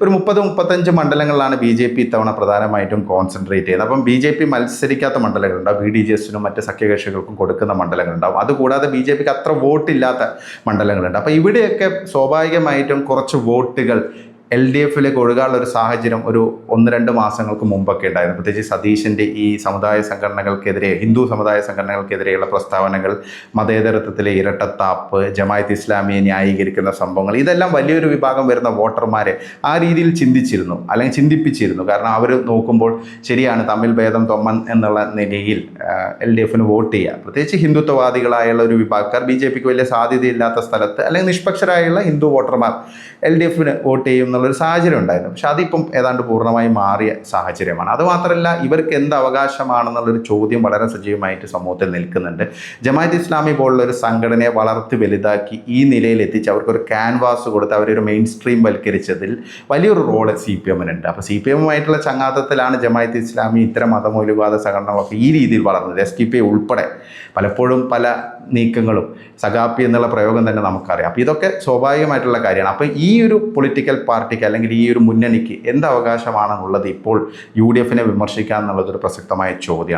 ഒരു 30-35 മണ്ഡലങ്ങളിലാണ് BJP ഇത്തവണ പ്രധാനമായിട്ടും കോൺസെൻട്രേറ്റ് ചെയ്യുന്നത്. അപ്പം BJP മത്സരിക്കാത്ത മണ്ഡലങ്ങളുണ്ടാവും, BDJS-നും മറ്റ് സഖ്യകക്ഷികൾക്കും കൊടുക്കുന്ന മണ്ഡലങ്ങളുണ്ടാവും. അതുകൂടാതെ BJPക്ക് അത്ര വോട്ടില്ലാത്ത മണ്ഡലങ്ങളുണ്ട്. അപ്പോൾ ഇവിടെയൊക്കെ സ്വാഭാവികമായിട്ടും കുറച്ച് വോട്ടുകൾ LDF-ലേക്ക് ഒഴുകാനുള്ള ഒരു സാഹചര്യം ഒരു 1-2 മാസങ്ങൾക്ക് മുമ്പൊക്കെ ഉണ്ടായിരുന്നു. പ്രത്യേകിച്ച് സതീശൻ്റെ ഈ സമുദായ സംഘടനകൾക്കെതിരെ, ഹിന്ദു സമുദായ സംഘടനകൾക്കെതിരെയുള്ള പ്രസ്താവനകൾ, മതേതരത്വത്തിലെ ഇരട്ടത്താപ്പ്, ജമായത്ത് ഇസ്ലാമിയെ ന്യായീകരിക്കുന്ന സംഭവങ്ങൾ, ഇതെല്ലാം വലിയൊരു വിഭാഗം വരുന്ന വോട്ടർമാരെ ആ രീതിയിൽ ചിന്തിച്ചിരുന്നു, അല്ലെങ്കിൽ ചിന്തിപ്പിച്ചിരുന്നു. കാരണം അവർ നോക്കുമ്പോൾ ശരിയാണ്, തമ്മിൽ ഭേദം തൊമ്മൻ എന്നുള്ള നിലയിൽ LDF-ന് വോട്ട് ചെയ്യുക, പ്രത്യേകിച്ച് ഹിന്ദുത്വവാദികളായുള്ള ഒരു വിഭാഗക്കാർ BJPക്ക് വലിയ സാധ്യതയില്ലാത്ത സ്ഥലത്ത് അല്ലെങ്കിൽ നിഷ്പക്ഷരായുള്ള ഹിന്ദു വോട്ടർമാർ LDF-ന് വോട്ട് ചെയ്യും എന്നുള്ളൊരു സാഹചര്യം ഉണ്ടായിരുന്നു. പക്ഷെ അതിപ്പം ഏതാണ്ട് പൂർണ്ണമായി മാറിയ സാഹചര്യമാണ്. അതുമാത്രമല്ല, ഇവർക്ക് എന്ത് അവകാശമാണെന്നുള്ളൊരു ചോദ്യം വളരെ സജീവമായിട്ട് സമൂഹത്തിൽ നിൽക്കുന്നുണ്ട്. ജമാഅത്ത് ഇസ്ലാമി പോലുള്ള ഒരു സംഘടനയെ വളർത്തി വലുതാക്കി ഈ നിലയിൽ എത്തിച്ച് അവർക്കൊരു ക്യാൻവാസ് കൊടുത്ത് അവരൊരു മെയിൻ സ്ട്രീം വൽക്കരിച്ചതിൽ വലിയൊരു റോള് CPM-നുണ്ട്. അപ്പോൾ CPM-ഉമായിട്ടുള്ള ചങ്ങാത്തത്തിലാണ് ജമാഅത്ത് ഇസ്ലാമി ഇത്തരം മതമൗലികവാദ സംഘടനകളൊക്കെ ഈ രീതിയിൽ വളർന്നത്. SDPI ഉൾപ്പെടെ പലപ്പോഴും പല നീക്കങ്ങളും, സഖാപ്പി എന്നുള്ള പ്രയോഗം തന്നെ നമുക്കറിയാം. അപ്പോൾ ഇതൊക്കെ സ്വാഭാവികമായിട്ടുള്ള കാര്യമാണ്. അപ്പോൾ ഈ ഒരു പൊളിറ്റിക്കൽ പാർട്ടിക്ക് അല്ലെങ്കിൽ ഈ ഒരു മുന്നണിക്ക് എന്ത് അവകാശമാണെന്നുള്ളത് ഇപ്പോൾ UDF-നെ വിമർശിക്കുക എന്നുള്ളതൊരു പ്രസക്തമായ ചോദ്യമാണ്.